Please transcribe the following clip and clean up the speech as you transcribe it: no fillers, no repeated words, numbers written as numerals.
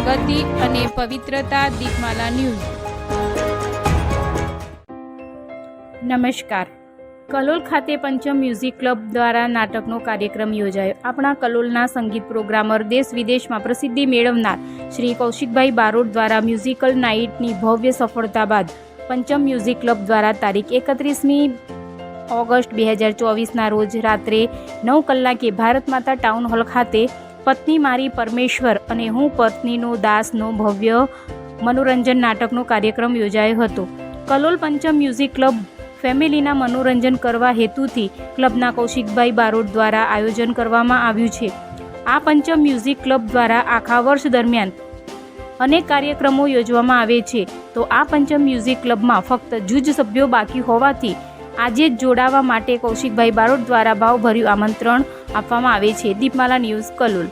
પ્રગતિ અને પવિત્રતા દીપમાલા ન્યૂઝ। નમસ્કાર। કલોલ ખાતે પંચમ મ્યુઝિક ક્લબ દ્વારા નાટકનો કાર્યક્રમ યોજાયો। આપણા કલોલના સંગીત પ્રોગ્રામર, દેશ વિદેશમાં પ્રસિદ્ધિ મેળવનાર શ્રી કૌશિકભાઈ બારોટ દ્વારા મ્યુઝિકલ નાઇટની ભવ્ય સફળતા બાદ પંચમ મ્યુઝિક ક્લબ દ્વારા તારીખ 31મી ઓગસ્ટ 2024ના રોજ રાત્રે 9 કલાકે ભારત માતા ટાઉન હોલ ખાતે પત્ની મારી પરમેશ્વર અને હું પત્નીનો દાસનો ભવ્ય મનોરંજન નાટકનો કાર્યક્રમ યોજાયો હતો। કલોલ પંચમ મ્યુઝિક ક્લબ ફેમિલીના મનોરંજન કરવા હેતુથી ક્લબના કૌશિકભાઈ બારોટ દ્વારા આયોજન કરવામાં આવ્યું છે। આ પંચમ મ્યુઝિક ક્લબ દ્વારા આખા વર્ષ દરમિયાન અનેક કાર્યક્રમો યોજવામાં આવે છે, તો આ પંચમ મ્યુઝિક ક્લબમાં ફક્ત જૂજ સભ્યો બાકી હોવાથી આજે જ જોડાવા માટે કૌશિકભાઈ બારોટ દ્વારા ભાવભર્યું આમંત્રણ આપવામાં આવે છે। દીપમાલા ન્યૂઝ, કલોલ।